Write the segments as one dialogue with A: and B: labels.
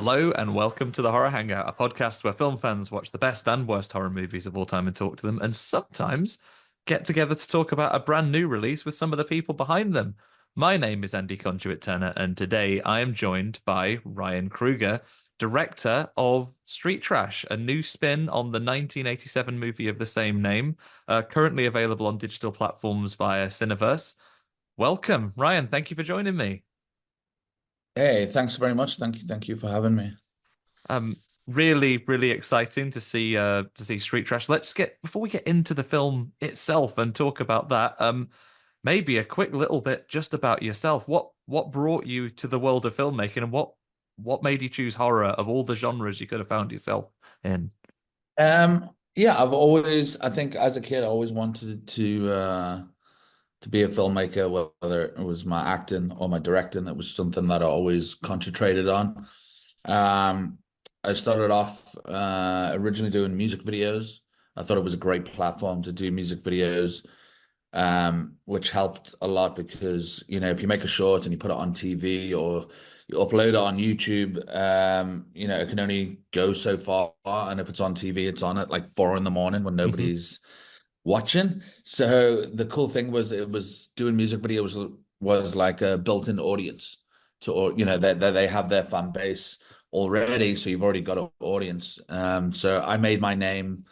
A: Hello and welcome to the Horror Hangout, a podcast where film fans watch the best and worst horror movies of all time and talk to them, and sometimes get together to talk about a brand new release with some of the people behind them. My name is Andy Conduit-Turner, and today I am joined by Ryan Kruger, director of Street Trash, a new spin on the 1987 movie of the same name, currently available on digital platforms via Cineverse. Welcome, Ryan. Thank you for joining me.
B: Hey, thanks very much. Thank you for having me.
A: Um, really exciting to see Street Trash. Let's get before we get into the film itself and talk about that. Maybe a quick little bit just about yourself. What brought you to the world of filmmaking, and what made you choose horror of all the genres you could have found yourself in?
B: Yeah, I think as a kid, I always wanted to be a filmmaker, whether it was my acting or my directing. It was something that I always concentrated on. Um, I started off originally doing music videos. I thought it was a great platform to do music videos, which helped a lot because, if you make a short and you put it on TV or you upload it on YouTube, it can only go so far. And if it's on TV, it's on at like 4 in the morning when
A: Hmm.
B: nobody's watching. So the cool thing was it was doing music videos was like a built-in audience to, or they have their fan base already, so you've already got an audience. So I made my name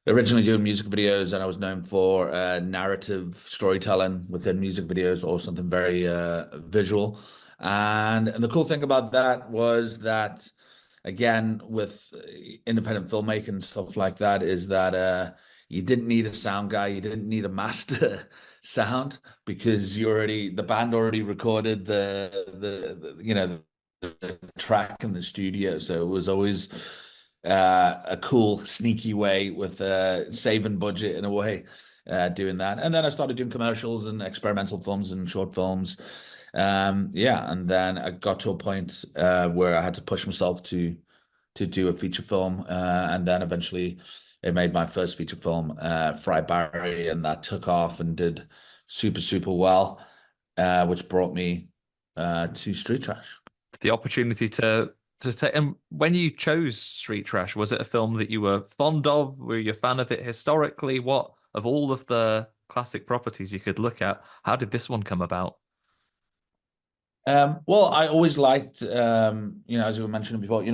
B: originally doing music videos, and I was known for narrative storytelling within music videos or something very visual. And the cool thing about that was that, again, with independent filmmaking and stuff like that, is that you didn't need a sound guy, you didn't need a master sound because the band already recorded the track in the studio. So it was always a cool, sneaky way with saving budget in a way, doing that. And then I started doing commercials and experimental films and short films. Yeah, and then I got to a point where I had to push myself to do a feature film, and then eventually I made my first feature film, Fry Barry, and that took off and did super well, which brought me to Street Trash.
A: The opportunity to take. And when you chose Street Trash, was it a film that you were fond of? Were you a fan of it historically? What of all of the classic properties you could look at, how did this one come about?
B: Well, I always liked, as you were mentioning before, I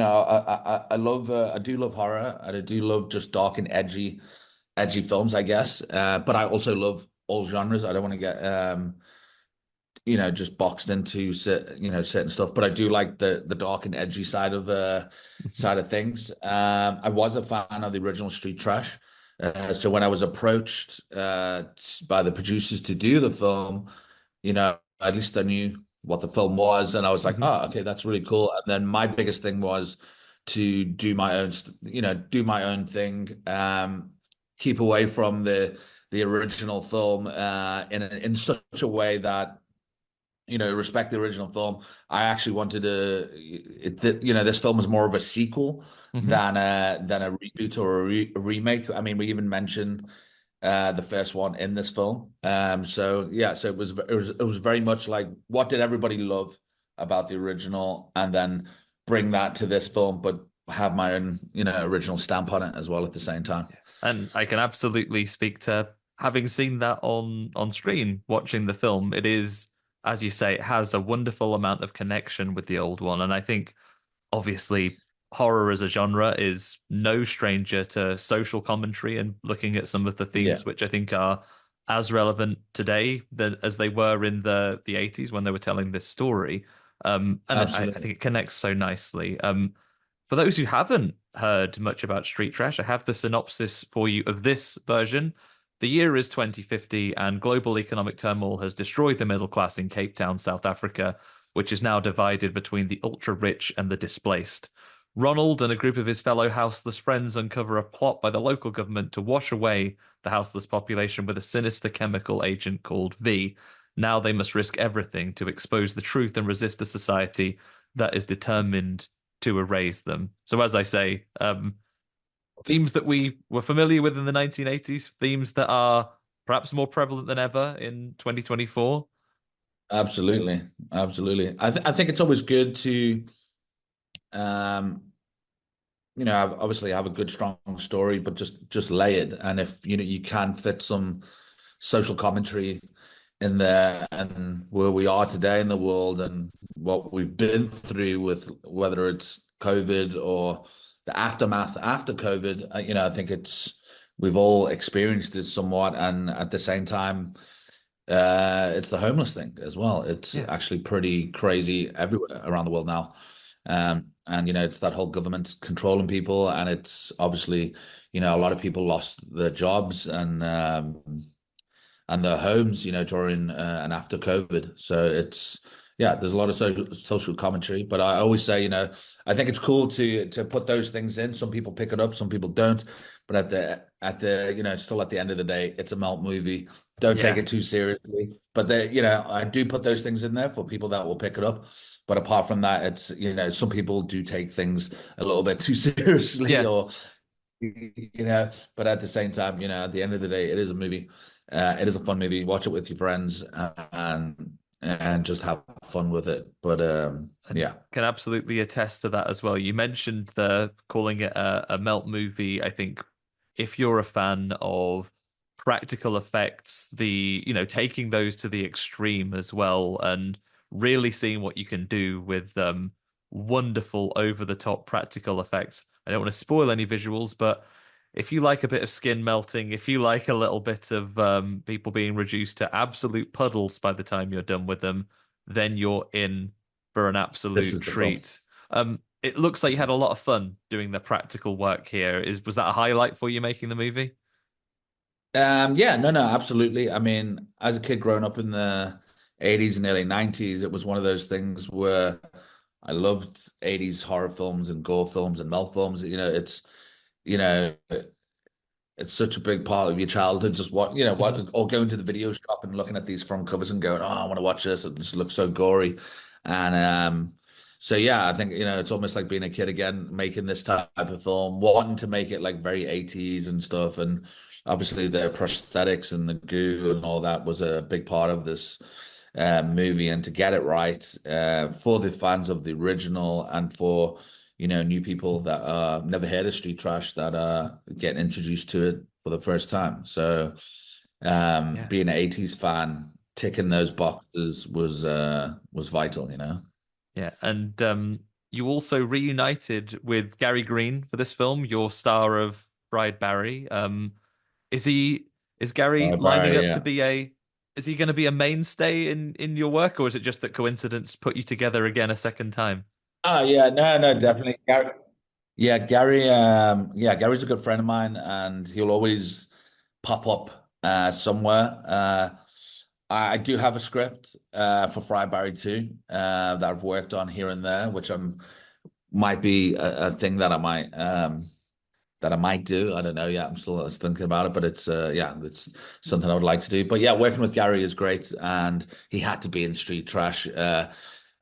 B: do love horror, and I do love just dark and edgy films, I guess. But I also love all genres. I don't want to get, just boxed into certain stuff. But I do like the dark and edgy side of things. I was a fan of the original Street Trash. So when I was approached by the producers to do the film, at least I knew what the film was, and I was like,
A: Hmm.
B: oh, okay, that's really cool. And then my biggest thing was to do my own, do my own thing, keep away from the original film in such a way that respect the original film. I actually wanted this film was more of a sequel
A: Hmm.
B: than a reboot or a remake. I mean, we even mentioned the first one in this film. So yeah, so it was very much like what did everybody love about the original, and then bring that to this film, but have my own original stamp on it as well at the same time.
A: And I can absolutely speak to having seen that on screen, watching the film. It is, as you say, it has a wonderful amount of connection with the old one. And I think obviously horror as a genre is no stranger to social commentary and looking at some of the
B: Yeah,
A: themes which I think are as relevant today as they were in the 80s when they were telling this story. And I
B: absolutely.
A: think it connects so nicely. For those who haven't heard much about Street Trash, I have the synopsis for you of this version. The year is 2050, and global economic turmoil has destroyed the middle class in Cape Town, South Africa, which is now divided between the ultra rich and the displaced. Ronald and a group of his fellow houseless friends uncover a plot by the local government to wash away the houseless population with a sinister chemical agent called V. Now they must risk everything to expose the truth and resist a society that is determined to erase them. So, as I say, themes that we were familiar with in the 1980s, themes that are perhaps more prevalent than ever in 2024.
B: Absolutely. Absolutely. I think it's always good to um, obviously have a good, strong story, but just lay it. And if you can fit some social commentary in there and where we are today in the world and what we've been through with whether it's COVID or the aftermath after COVID, I think we've all experienced it somewhat, and at the same time, it's the homeless thing as well. It's
A: Yeah,
B: actually pretty crazy everywhere around the world now. And it's that whole government controlling people, and it's obviously, a lot of people lost their jobs and their homes, during and after COVID. So yeah, there's a lot of social commentary, but I always say, I think it's cool to put those things in. Some people pick it up, some people don't, but at the still at the end of the day, it's a melt movie. Don't take
A: yeah,
B: it too seriously. But I do put those things in there for people that will pick it up. But apart from that, it's some people do take things a little bit too seriously,
A: yeah.
B: or but at the same time, at the end of the day, it is a movie. It is a fun movie. Watch it with your friends and just have fun with it. But
A: And
B: yeah,
A: can absolutely attest to that as well. You mentioned the calling it a melt movie. I think if you're a fan of practical effects, taking those to the extreme as well, and really seeing what you can do with wonderful over the top practical effects. I don't want to spoil any visuals, but if you like a bit of skin melting, if you like a little bit of people being reduced to absolute puddles by the time you're done with them, then you're in for an
B: this
A: absolute
B: is the film.
A: treat. It looks like you had a lot of fun doing the practical work here. Was that a highlight for you making the movie?
B: Yeah, no, no, absolutely. I mean, as a kid growing up in the 80s and early 90s, it was one of those things where I loved 80s horror films and gore films and melt films. You know, it's such a big part of your childhood. Just
A: Mhm.
B: or going to the video shop and looking at these front covers and going, "Oh, I want to watch this." It just looks so gory, and so yeah, I think it's almost like being a kid again, making this type of film, wanting to make it like very 80s and stuff, and obviously the prosthetics and the goo and all that was a big part of this movie, and to get it right for the fans of the original and for new people that never heard of street trash that are getting introduced to it for the first time. So,
A: Yeah.
B: being an 80s fan, ticking those boxes was vital.
A: Yeah. And you also reunited with Gary Green for this film, your star of Fried Barry. Is he is Gary lining
B: Barry,
A: up to
B: yeah.
A: be a is he going to be a mainstay in your work, or is it just that coincidence put you together again a second time?
B: Oh yeah, no, no, definitely. Yeah, Gary's a good friend of mine, and he'll always pop up somewhere. I do have a script for Fry Barry too that I've worked on here and there, which might be a thing that I might do. I don't know yet. I'm still thinking about it, but it's something I would like to do. But yeah, working with Gary is great, and he had to be in Street Trash.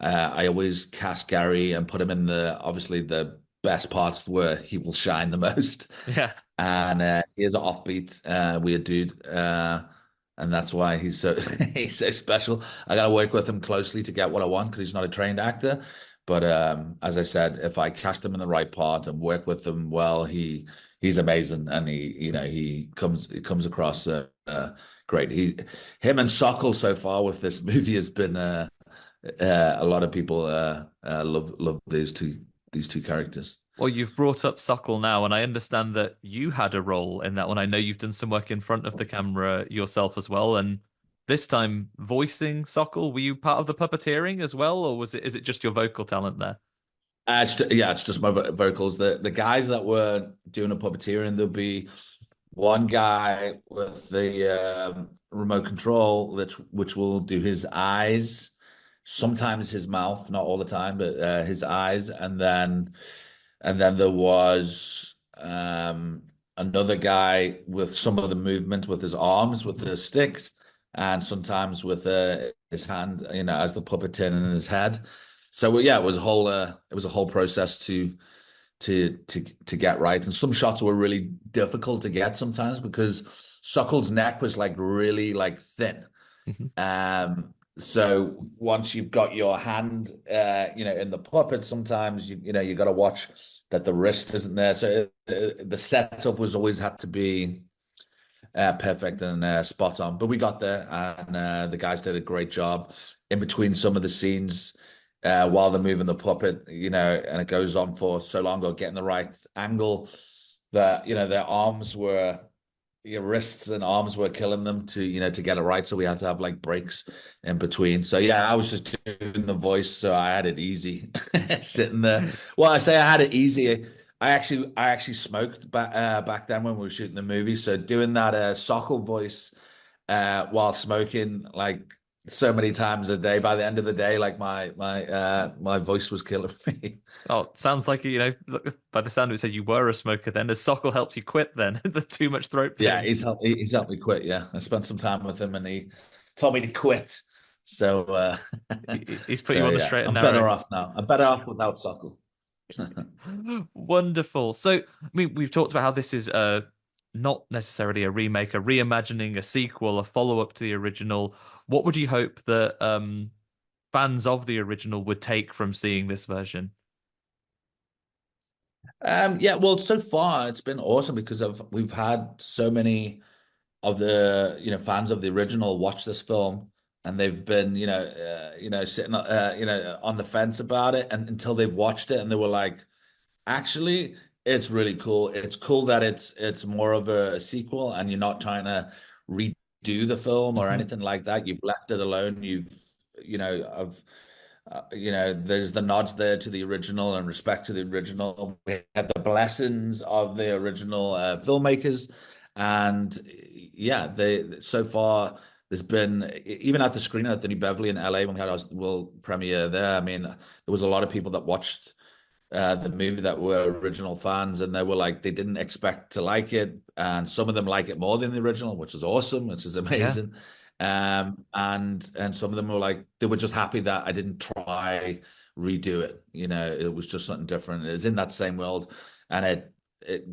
B: I always cast Gary and put him in obviously the best parts where he will shine the most.
A: Yeah.
B: And he is an offbeat, weird dude. And that's why he's so he's so special. I gotta work with him closely to get what I want because he's not a trained actor. But as I said, if I cast him in the right part and work with him well, he's amazing, and he comes across great. Him and Sokol so far with this movie has been a lot of people love these two characters.
A: Well, you've brought up Sokol now, and I understand that you had a role in that one. I know you've done some work in front of the camera yourself as well, and this time voicing Sokol, were you part of the puppeteering as well, or is it just your vocal talent there?
B: It's just my vocals. The guys that were doing the puppeteering, there'll be one guy with the remote control which will do his eyes, sometimes his mouth, not all the time, but his eyes, and then there was another guy with some of the movement with his arms, with the sticks, and sometimes with his hand, as the puppet turning in his head. So yeah, it was a whole process to get right. And some shots were really difficult to get sometimes because Sokol's neck was like really like thin.
A: Mhm.
B: Um, So once you've got your hand, in the puppet, sometimes you got to watch that the wrist isn't there. So the setup was always had to be perfect and spot on. But we got there, and the guys did a great job in between some of the scenes while they're moving the puppet, and it goes on for so long, or getting the right angle that their arms were your wrists and arms were killing them to get it right. So we had to have like breaks in between. So yeah, I was just doing the voice, so I had it easy sitting there. Well, I say I had it easy. I actually smoked back then when we were shooting the movie. So doing that Sokol voice while smoking like so many times a day, by the end of the day, like my voice was killing me.
A: Oh, sounds like by the sound of it, said you were a smoker. Then has Sokol helped you quit? Then the too much throat
B: Yeah,
A: pain.
B: he's helped me quit. Yeah, I spent some time with him, and he told me to quit. So,
A: He's put you
B: so
A: on the
B: yeah,
A: straight and
B: I'm
A: narrow.
B: better off now. I'm better off without Sokol.
A: Wonderful. So, I mean, we've talked about how this is not necessarily a remake, a reimagining, a sequel, a follow-up to the original. What would you hope that fans of the original would take from seeing this version?
B: Yeah, well, so far it's been awesome because of we've had so many of the fans of the original watch this film, and they've been sitting on the fence about it, and until they've watched it, and they were like, actually, it's really cool. It's cool that it's more of a sequel, and you're not trying to redo the film or anything like that. You've left it alone. I've there's the nods there to the original and respect to the original. We have the blessings of the original filmmakers, and yeah, they so far there's been even at the screening at the New Beverly in LA when we had our world premiere there. I mean, there was a lot of people that watched the movie that were original fans, and they were like they didn't expect to like it, and some of them like it more than the original, which is awesome, which is
A: Yeah.
B: amazing. And some of them were like they were just happy that I didn't try redo it. It was just something different. It was in that same world, and it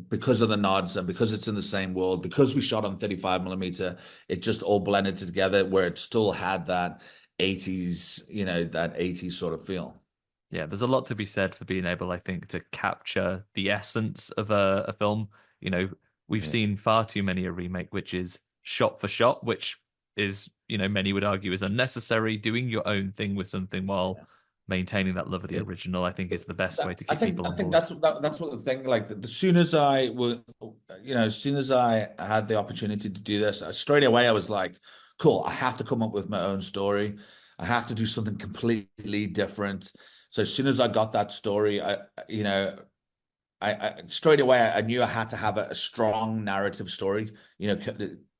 B: because of the nods and because it's in the same world, because we shot on 35 millimeter, it just all blended together where it still had that 80s, that 80s sort of feel.
A: Yeah, there's a lot to be said for being able, I think, to capture the essence of a film. You know, we've
B: Yeah.
A: seen far too many a remake which is shot for shot, which is, many would argue is unnecessary. Doing your own thing with something while maintaining that love of the
B: Yeah.
A: original, I think, is the best way to
B: I
A: keep
B: think
A: people
B: I
A: on
B: think
A: board.
B: that's what the thing like as soon as I would as soon as I had the opportunity to do this straight away I was like cool, I have to come up with my own story. I have to do something completely different. So as soon as I got that story I straight away I knew I had to have a strong narrative story,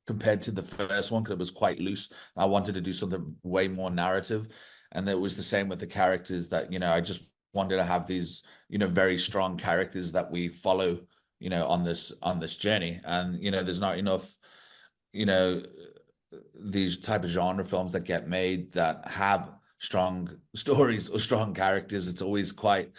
B: compared to the first one because it was quite loose. I wanted to do something way more narrative, and it was the same with the characters that I just wanted to have these very strong characters that we follow on this journey, and there's not enough you know these type of genre films that get made that have strong stories or strong characters. It's always quite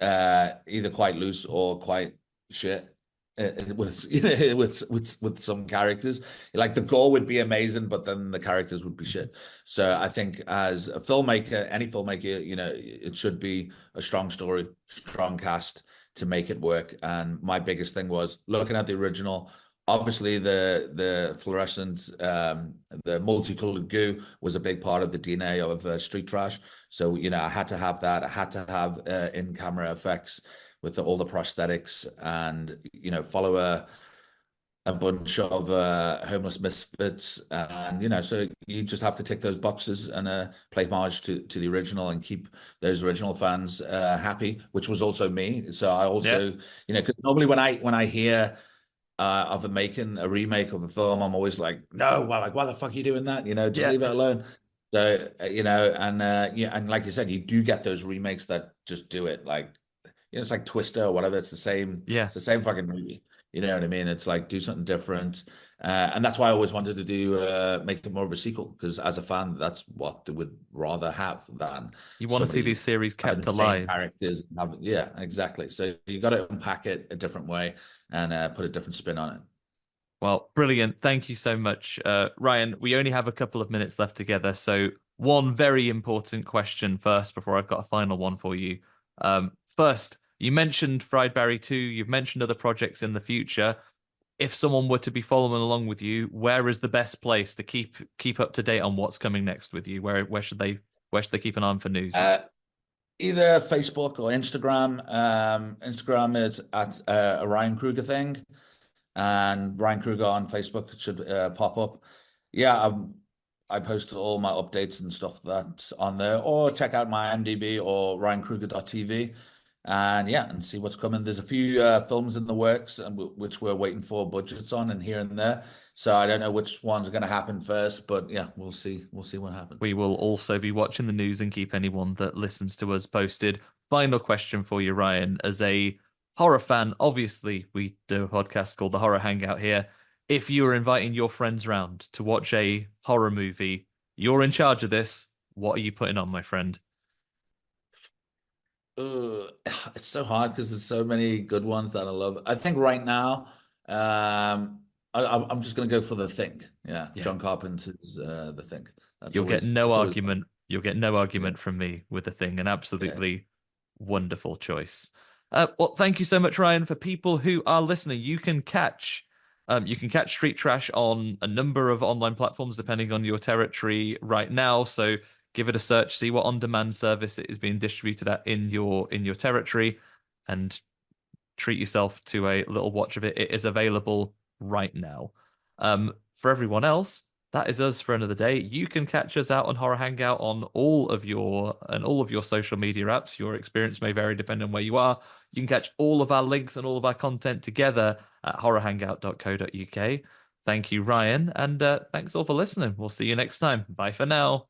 B: either quite loose or quite shit with with some characters. Like the goal would be amazing, but then the characters would be shit. So I think as a filmmaker, any filmmaker, it should be a strong story, strong cast to make it work. And my biggest thing was looking at the original. Obviously, the fluorescent, the multicolored goo was a big part of the DNA of Street Trash. So, I had to have that. I had to have in-camera effects with all the prosthetics and, follow a bunch of homeless misfits. And, so you just have to tick those boxes and play homage to the original and keep those original fans happy, which was also me. So I
A: Yeah.
B: also, 'cause normally when I hear of making a remake of a film, I'm always like, no, well, like, why the fuck are you doing that? Just
A: Yeah.
B: leave it alone. So, and yeah, and like you said, you do get those remakes that just do it. Like, it's like Twister or whatever.
A: Yeah.
B: It's the same fucking movie. You know what I mean? It's like do something different. And that's why I always wanted to do make it more of a sequel because as a fan, that's what they would rather have than
A: You want to see these
B: somebody
A: series
B: having
A: kept
B: the same
A: alive.
B: characters. Yeah, exactly. So you got to unpack it a different way and put a different spin on it.
A: Well, brilliant. Thank you so much. Ryan, we only have a couple of minutes left together. So, one very important question first before I've got a final one for you. First, you mentioned Friedberry 2, you've mentioned other projects in the future. If someone were to be following along with you, where is the best place to keep up to date on what's coming next with you? Where should they keep an eye on for news?
B: Uh, Either Facebook or Instagram. Instagram is at a Ryan Kruger thing, and Ryan Kruger on Facebook should pop up. Yeah, I post all my updates and stuff that's on there, or check out my IMDb or ryankruger.tv, and yeah, and see what's coming. There's a few films in the works, and which we're waiting for budgets on, and here and there. So I don't know which one's going to happen first, but yeah, we'll see. We'll see what happens.
A: We will also be watching the news and keep anyone that listens to us posted. Final question for you, Ryan. As a horror fan, obviously, we do a podcast called The Horror Hangout here. If you were inviting your friends round to watch a horror movie, you're in charge of this. What are you putting on, my friend?
B: Ugh, it's so hard because there's so many good ones that I love. I think right now, I'm just gonna go for The Thing. Yeah,
A: Yeah.
B: John Carpenter's The Thing.
A: You'll get no
B: That's always
A: argument. You'll get no
B: yeah,
A: argument from me with the thing. An
B: yeah.
A: absolutely wonderful choice. Well, thank you so much, Ryan. For people who are listening, you can catch Street Trash on a number of online platforms depending on your territory right now. So give it a search, see what on-demand service it is being distributed at in your territory, and treat yourself to a little watch of it. It is available right now. For everyone else, that is us for another day. You can catch us out on Horror Hangout on all of your social media apps. Your experience may vary depending on where you are. You can catch all of our links and all of our content together at horrorhangout.co.uk. Thank you, Ryan, and thanks all for listening. We'll see you next time. Bye for now.